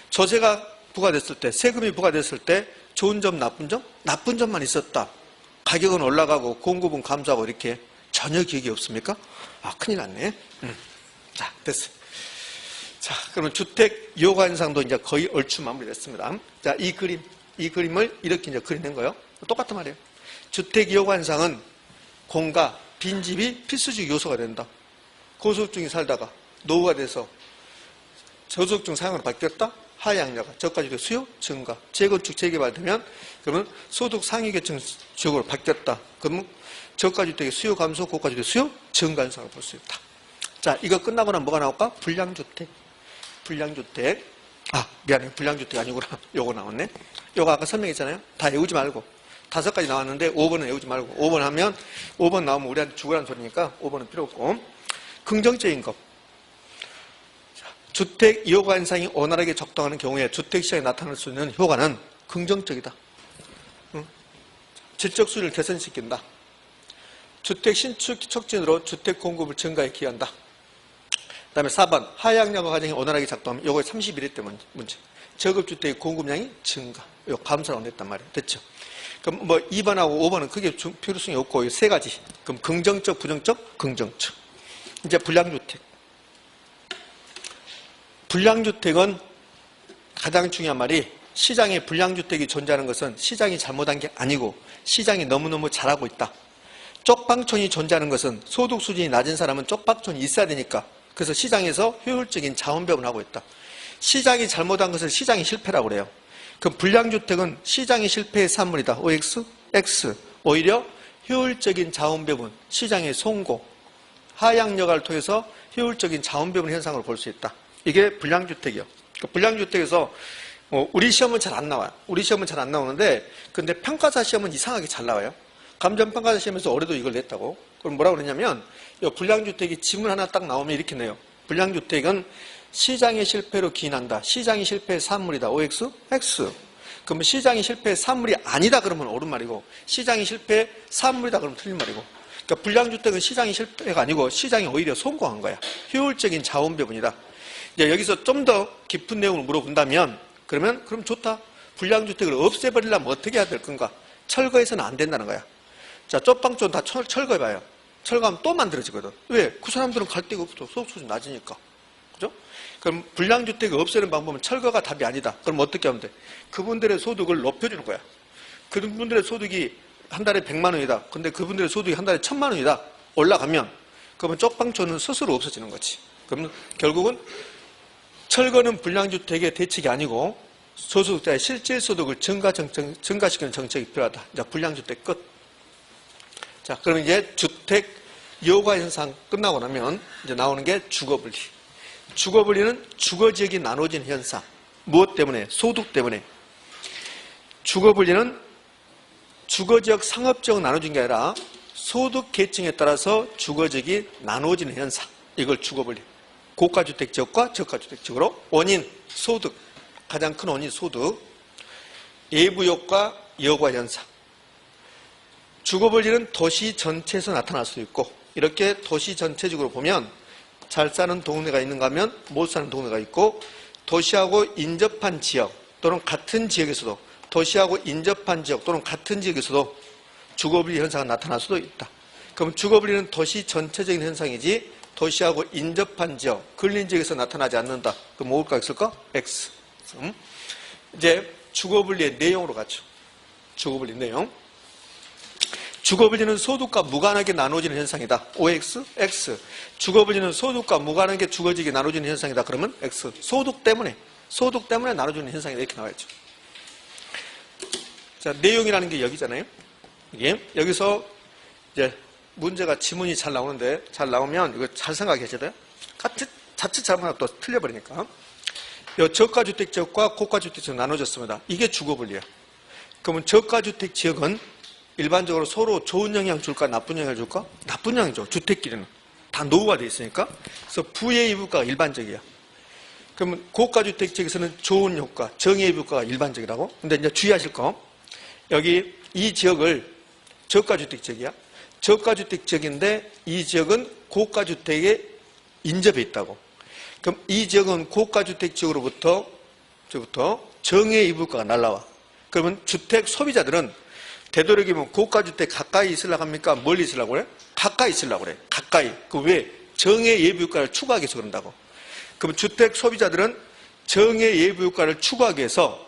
조세가 부과됐을 때, 세금이 부과됐을 때 좋은 점, 나쁜 점만 있었다. 가격은 올라가고 공급은 감소하고 이렇게 전혀 기억이 없습니까? 큰일 났네. 자, 됐어요. 자, 그러면 주택 여가 현상도 이제 거의 얼추 마무리됐습니다. 자, 이 그림을 이렇게 이제 그려낸 거예요. 똑같은 말이에요. 주택 여가 현상은 공가, 빈집이 필수적 요소가 된다. 고소득층이 살다가 노후가 돼서 저소득층 사용으로 바뀌었다. 하향여가, 저가주택 수요 증가, 재건축 재개발되면 그러면 소득 상위 계층 지역으로 바뀌었다. 그러면 저가주택의 수요 감소, 고가주택 수요 증가 현상을 볼 수 있다. 자, 이거 끝나고 나면 뭐가 나올까? 불량주택. 미안해. 불량주택 아니구나. 요거 나왔네. 요거 아까 설명했잖아요. 다 외우지 말고. 5가지 나왔는데 5번은 외우지 말고. 5번 하면 5번 나오면 우리한테 죽으라는 소리니까 5번은 필요 없고. 긍정적인 것. 주택 여가 현상이 원활하게 작동하는 경우에 주택시장에 나타날 수 있는 효과는 긍정적이다. 질적 수준을 개선시킨다. 주택 신축 촉진으로 주택 공급을 증가에 기여한다. 그 다음에 4번 하향량화 과정이 원활하게 작동하면 요거 31회 때 문제. 저급주택의 공급량이 증가. 이거 감소라고 냈단 말이에요. 됐죠? 그럼 뭐 2번하고 5번은 크게 필요성이 없고 이 세 가지. 그럼 긍정적, 부정적, 긍정적. 이제 불량주택. 불량주택은 가장 중요한 말이 시장에 불량주택이 존재하는 것은 시장이 잘못한 게 아니고 시장이 너무너무 잘하고 있다. 쪽방촌이 존재하는 것은 소득 수준이 낮은 사람은 쪽방촌이 있어야 되니까 그래서 시장에서 효율적인 자원배분을 하고 있다. 시장이 잘못한 것을 시장이 실패라고 그래요. 그럼 불량주택은 시장이 실패의 산물이다. OX, X. 오히려 효율적인 자원배분, 시장의 송고, 하향여가를 통해서 효율적인 자원배분 현상을 볼 수 있다. 이게 불량주택이요. 그 불량주택에서 우리 시험은 잘 안 나와요. 우리 시험은 잘 안 나오는데 근데 평가사 시험은 이상하게 잘 나와요. 감정평가사 시험에서 올해도 이걸 냈다고. 그럼 뭐라고 그러냐면 이 불량주택이 지문 하나 딱 나오면 이렇게 내요. 불량주택은 시장의 실패로 기인한다. 시장이 실패의 산물이다. OX, X. 그러면 시장이 실패의 산물이 아니다 그러면 옳은 말이고 시장이 실패의 산물이다 그러면 틀린 말이고. 그러니까 불량주택은 시장이 실패가 아니고 시장이 오히려 성공한 거야. 효율적인 자원배분이다. 이제 여기서 좀 더 깊은 내용을 물어본다면 그럼 좋다. 불량주택을 없애버리려면 어떻게 해야 될 건가? 철거해서는 안 된다는 거야. 자, 쪽방촌 다 철거해봐요. 철거하면 또 만들어지거든. 왜? 그 사람들은 갈 데가 없어. 소득 수준이 낮으니까. 그죠? 그럼 불량주택을 없애는 방법은 철거가 답이 아니다. 그럼 어떻게 하면 돼? 그분들의 소득을 높여주는 거야. 그분들의 소득이 한 달에 100만 원이다. 근데 그분들의 소득이 한 달에 1000만 원이다. 올라가면 그러면 쪽방촌은 스스로 없어지는 거지. 그러면 결국은 철거는 불량주택의 대책이 아니고 소득자의 실질 소득을 증가시키는 정책이 필요하다. 이제 불량주택 끝. 자, 그러면 이제 주택 여가 현상 끝나고 나면 이제 나오는 게 주거분리. 주거분리는 주거지역이 나눠진 현상. 무엇 때문에? 소득 때문에. 주거분리는 주거지역 상업지역 나눠진 게 아니라 소득 계층에 따라서 주거지역이 나눠지는 현상. 이걸 주거분리. 고가주택 지역과 저가주택 지역으로 원인, 소득. 가장 큰 원인 소득. 예부효과, 여과 현상. 주거분리는 도시 전체에서 나타날 수 있고 이렇게 도시 전체적으로 보면 잘 사는 동네가 있는가 하면 못 사는 동네가 있고 도시하고 인접한 지역 또는 같은 지역에서도 도시하고 인접한 지역 또는 같은 지역에서도 주거분리 현상이 나타날 수도 있다. 그럼 주거분리는 도시 전체적인 현상이지 도시하고 인접한 지역, 근린 지역에서 나타나지 않는다. 그럼 뭐가 있을까? X. 이제 주거분리의 내용으로 가죠. 주거분리 내용. 주거분리는 소득과 무관하게 나눠지는 현상이다. OX, X. 주거분리는 소득과 무관하게 주거지역이 나눠지는 현상이다. 그러면 X. 소득 때문에 나눠지는 현상이다. 이렇게 나와야죠. 자, 내용이라는 게 여기잖아요. 이게 여기서 이제 문제가 지문이 잘 나오는데 잘 나오면 이거 잘 생각하셔야 돼요. 자칫 잘못하면 또 틀려버리니까. 이 저가주택 지역과 고가주택 지역 나눠졌습니다. 이게 주거분리야. 그러면 저가주택 지역은 일반적으로 서로 좋은 영향 줄까 나쁜 영향을 줄까? 나쁜 영향 줘. 주택끼리는 다 노후가 돼 있으니까. 그래서 부의 이부가가 일반적이야. 그러면 고가주택 지역에서는 좋은 효과, 정의 이부가가 일반적이라고. 근데 이제 주의하실 거. 여기 이 지역을 저가주택 지역이야. 저가주택 지역인데 이 지역은 고가주택에 인접해 있다고. 그럼 이 지역은 고가주택 지역으로부터 정의 이부가가 날라와. 그러면 주택 소비자들은 되도록이면 고가주택 가까이 있으려고 합니까? 멀리 있으려고 그래? 가까이 있으려고 그래. 가까이. 그 왜? 정의 예부효과를 추구하기 위해서 그런다고. 그럼 주택 소비자들은 정의 예부효과를 추구하기 위해서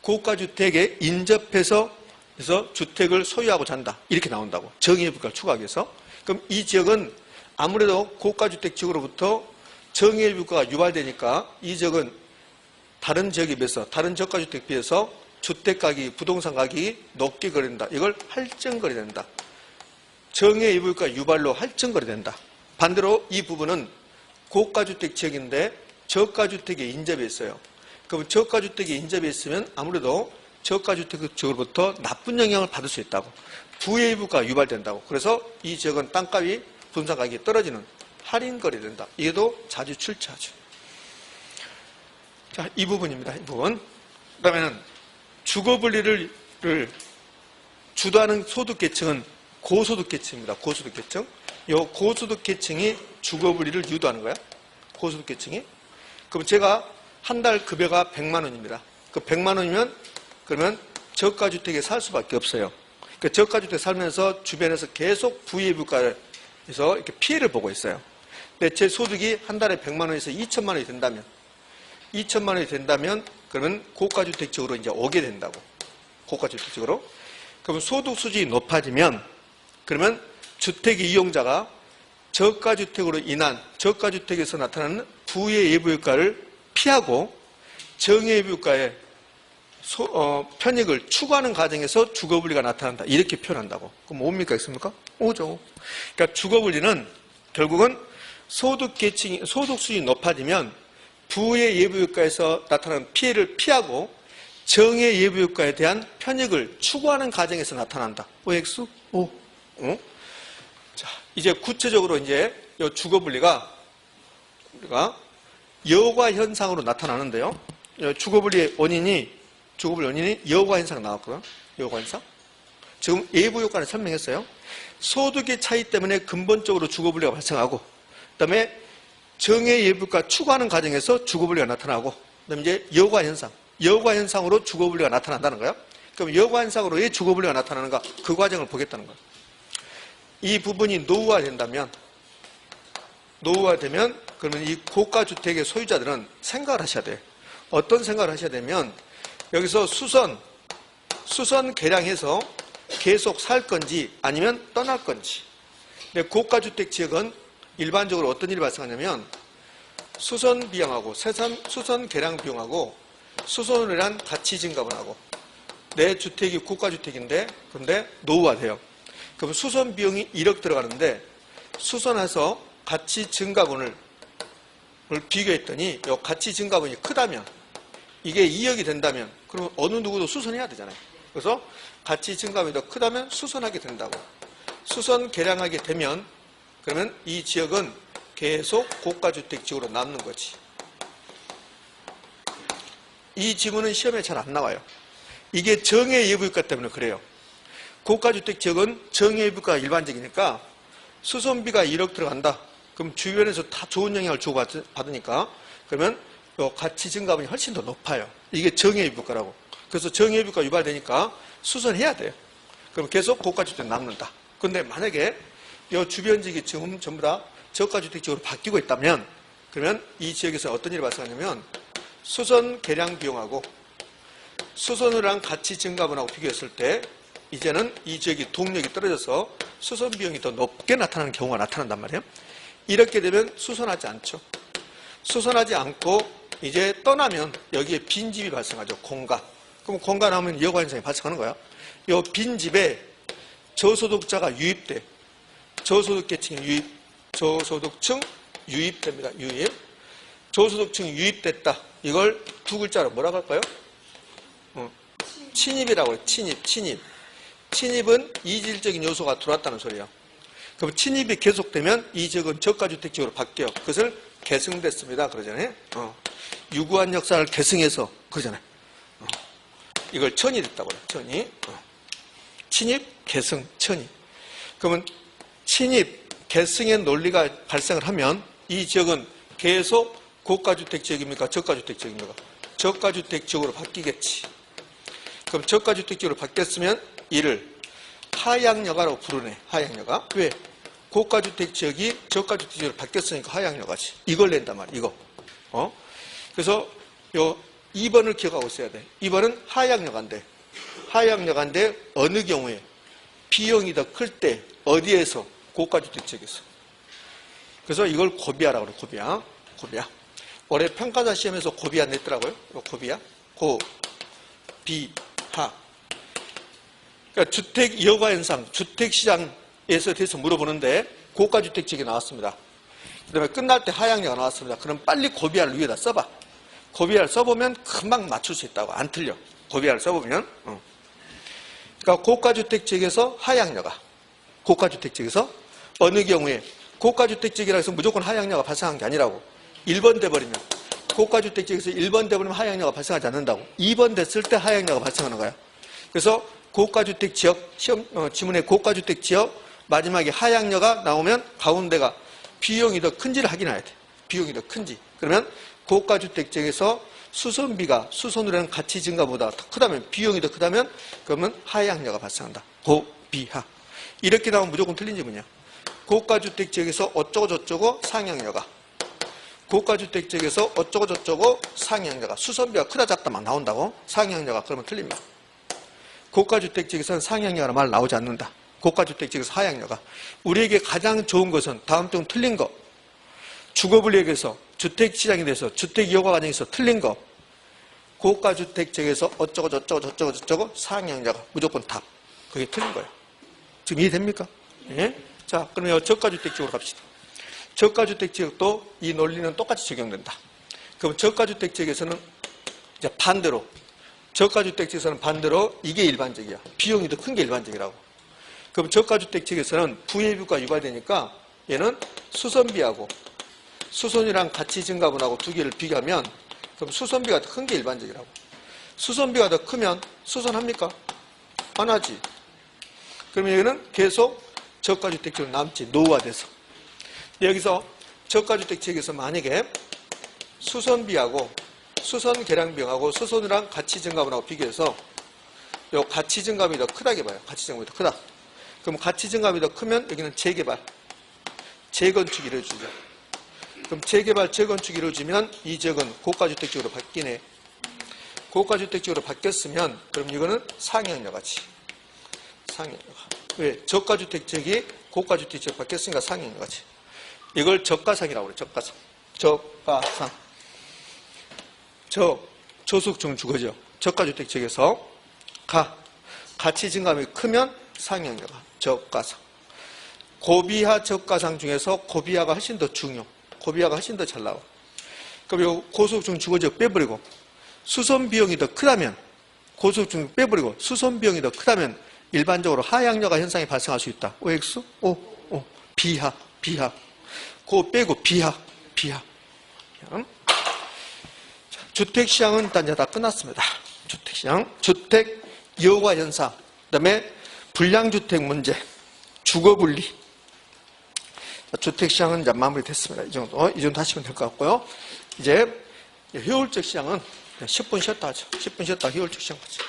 고가주택에 인접해서 그래서 주택을 소유하고 한다. 이렇게 나온다고. 정의 예부효과를 추구하기 위해서. 그럼 이 지역은 아무래도 고가주택 지역으로부터 정의 예부효과가 유발되니까 이 지역은 다른 지역에 비해서 다른 저가주택에 비해서 주택가격이, 부동산 가격이 높게 거래된다. 이걸 할증거래 된다. 정의 예부효과 유발로 할증거래 된다. 반대로 이 부분은 고가주택 지역인데 저가주택에 인접해 있어요. 그럼 저가주택에 인접해 있으면 아무래도 저가주택 지역으로부터 나쁜 영향을 받을 수 있다고. 부의 예부가 유발된다고. 그래서 이 지역은 땅값이, 부동산 가격이 떨어지는 할인거래 된다. 이게도 자주 출제하죠. 자, 이 부분입니다. 이 부분. 그 다음에는 주거분리를 주도하는 소득계층은 고소득계층입니다. 고소득계층. 이 고소득계층이 주거분리를 유도하는 거야. 고소득계층이. 그럼 제가 한 달 급여가 100만 원입니다. 그 100만 원이면 그러면 저가주택에 살 수밖에 없어요. 그 저가주택에 살면서 주변에서 계속 부의부가에서 이렇게 피해를 보고 있어요. 근데 제 소득이 한 달에 100만 원에서 2천만 원이 된다면 그러면 고가주택 쪽으로 이제 오게 된다고. 고가주택 쪽으로. 그러면 소득 수준이 높아지면 그러면 주택 이용자가 저가주택으로 인한 저가주택에서 나타나는 부의 예부효과를 피하고 정의 예부효과의 편익을 추구하는 과정에서 주거분리가 나타난다. 이렇게 표현한다고. 그럼 뭡니까? 있습니까? 오죠. 그러니까 주거분리는 결국은 소득계층이, 소득 수준이 높아지면 부의 예부효과에서 나타나는 피해를 피하고 정의 예부효과에 대한 편익을 추구하는 과정에서 나타난다. OX? 오. 자, 이제 구체적으로 이제 이 주거분리가 우리가 여과 현상으로 나타나는데요. 주거분리의 원인이 여과 현상 나왔고요. 여과 현상. 지금 예부 효과는 설명했어요. 소득의 차이 때문에 근본적으로 주거분리가 발생하고, 그다음에 정의 예부가 추구하는 과정에서 주거분리가 나타나고, 그다음에 이제 여과 현상. 여과 현상으로 주거분리가 나타난다는 거예요. 그럼 여과 현상으로 왜 주거분리가 나타나는가? 그 과정을 보겠다는 거예요. 이 부분이 노후화되면 그러면 이 고가주택의 소유자들은 생각을 하셔야 돼요. 어떤 생각을 하셔야 되면 여기서 수선 개량해서 계속 살 건지 아니면 떠날 건지. 근데 고가주택 지역은 일반적으로 어떤 일이 발생하냐면 수선 비용하고 수선 개량 비용하고 수선을 위한 가치 증가분 하고 내 주택이 고가주택인데 근데 노후화돼요. 그럼 수선 비용이 1억 들어가는데 수선해서 가치 증가분을 비교했더니 이 가치 증가분이 크다면 이게 2억이 된다면 그러면 어느 누구도 수선해야 되잖아요. 그래서 가치 증가분이 더 크다면 수선하게 된다고. 수선 개량하게 되면 그러면 이 지역은 계속 고가주택 지역으로 남는 거지. 이 지문은 시험에 잘 안 나와요. 이게 정의 예부효과 때문에 그래요. 고가주택 지역은 정의 예부효과가 일반적이니까 수선비가 1억 들어간다. 그럼 주변에서 다 좋은 영향을 주고받으니까 그러면 가치 증가분이 훨씬 더 높아요. 이게 정의 예부효과라고. 그래서 정의 예부효과가 유발되니까 수선해야 돼요. 그럼 계속 고가주택 남는다. 그런데 만약에 이 주변 지역이 지금 전부 다 저가주택 지역으로 바뀌고 있다면 그러면 이 지역에서 어떤 일이 발생하냐면 수선 개량 비용하고 수선을 한 가치 증가분하고 비교했을 때 이제는 이 지역이 동력이 떨어져서 수선 비용이 더 높게 나타나는 경우가 나타난단 말이에요. 이렇게 되면 수선하지 않죠. 수선하지 않고 이제 떠나면 여기에 빈집이 발생하죠. 공간. 그럼 공간 하면 여과 현상이 발생하는 거야. 이 빈집에 저소득자가 유입돼. 저소득계층이 저소득층 유입됩니다. 유입. 저소득층이 유입됐다. 이걸 두 글자로 뭐라고 할까요? 침입이라고 해요. 침입. 침입은 이질적인 요소가 들어왔다는 소리예요. 그럼 침입이 계속되면 이 지역은 저가주택 지역으로 바뀌어요. 그것을 계승됐습니다. 그러잖아요. 유구한 역사를 계승해서 그러잖아요. 이걸 천이 됐다고 해요. 천이. 침입, 계승, 천이. 그러면 침입, 계승의 논리가 발생을 하면 이 지역은 계속 고가주택 지역입니까? 저가주택 지역입니까? 저가주택 지역으로 바뀌겠지. 그럼 저가주택 지역으로 바뀌었으면 이를 하향여가라고 부르네. 하향여가. 왜? 고가주택 지역이 저가주택 지역으로 바뀌었으니까 하향여가지. 이걸 낸단 말이야. 이거. 그래서 요 2번을 기억하고 있어야 돼. 2번은 하향여가인데. 하향여가인데 어느 경우에 비용이 더 클 때 어디에서? 고가주택 지역에서. 그래서 이걸 고비하라고 그래. 고비하. 올해 평가자 시험에서 고비하 냈더라고요. 고비하. 고비하. 그러니까 주택 여과 현상, 주택시장에서 대해서 물어보는데 고가주택 지역이 나왔습니다. 그 다음에 끝날 때 하향여가 나왔습니다. 그럼 빨리 고비하를 위에다 써봐. 고비하를 써보면 금방 맞출 수 있다고. 안 틀려. 고비하를 써보면. 그러니까 고가주택 지역에서 하향여가. 고가주택 지역에서 어느 경우에 고가주택 지역이라 해서 무조건 하향여가 발생한 게 아니라고. 1번 돼버리면 고가주택 지역에서 1번 돼버리면 하향료가 발생하지 않는다고. 2번 됐을 때 하향료가 발생하는 거야. 그래서 고가주택 지역, 지문에 고가주택 지역 마지막에 하향료가 나오면 가운데가 비용이 더 큰지를 확인해야 돼. 비용이 더 큰지. 그러면 고가주택 지역에서 수선비가 수선으로는 가치 증가보다 더 크다면, 비용이 더 크다면 그러면 하향료가 발생한다. 고비하. 이렇게 나오면 무조건 틀린 지문이야. 고가주택 지역에서 어쩌고 저쩌고 상향료가, 고가주택 지역에서 어쩌고 저쩌고 상향료가, 수선비가 크다 작다만 나온다고. 상향료가 그러면 틀립니다. 고가주택 지역에서는 상향료가 말 나오지 않는다. 고가주택 지역에서 하향료가. 우리에게 가장 좋은 것은 다음 중 틀린 거. 주거분리 얘기해서 주택시장에 대해서 주택이용화 과정에서 틀린 거. 고가주택 지역에서 어쩌고 저쩌고 상향료가 무조건 답. 그게 틀린 거예요. 지금 이해됩니까? 예? 자, 그러면 저가주택 지역으로 갑시다. 저가주택 지역도 이 논리는 똑같이 적용된다. 그럼 저가주택 지역에서는 이제 반대로, 저가주택 지역에서는 반대로 이게 일반적이야. 비용이 더 큰 게 일반적이라고. 그럼 저가주택 지역에서는 부예비가 유발되니까 얘는 수선비하고 수선이랑 가치 증가분하고 두 개를 비교하면 그럼 수선비가 더 큰 게 일반적이라고. 수선비가 더 크면 수선합니까? 안 하지. 그러면 여기는 계속 저가주택 지역으로 남지. 노후화돼서. 여기서 저가주택 지역에서 만약에 수선비하고 수선 계량비용하고 수선이랑 가치 증가분하고 비교해서 요 가치 증가분이 더 크다게 봐요. 가치 증가분이 더 크다. 그럼 가치 증가분이 더 크면 여기는 재개발, 재건축이 이루어지죠. 그럼 재개발, 재건축이 이루어지면 이 지역은 고가주택 지역으로 바뀌네. 고가주택 지역으로 바뀌었으면 그럼 이거는 상향료가지. 상향료가. 왜? 저가주택 지역이 고가주택 지역 바뀌었으니까 상향료가지. 이걸 저가상이라고 그래. 저가상. 저가상. 저소득층 주거죠. 저가주택 지역에서 가치 증감이 크면 상향료가 저가상. 고비하 저가상 중에서 고비하가 훨씬 더 중요. 고비하가 훨씬 더 잘 나와. 그럼 요 고소득층 주거지역 빼버리고 수선 비용이 더 크다면, 고소득층 빼버리고 수선 비용이 더 크다면 일반적으로 하향료가 현상이 발생할 수 있다. OX? 비하. 그거 빼고 비하. 주택시장은 일단 이제 다 끝났습니다. 주택시장. 주택 이용화 현상. 그 다음에 불량주택 문제. 주거분리. 주택시장은 이제 마무리됐습니다. 이 정도 하시면 될 것 같고요. 이제 효율적 시장은 10분 쉬었다 하죠. 10분 쉬었다 효율적 시장 하죠.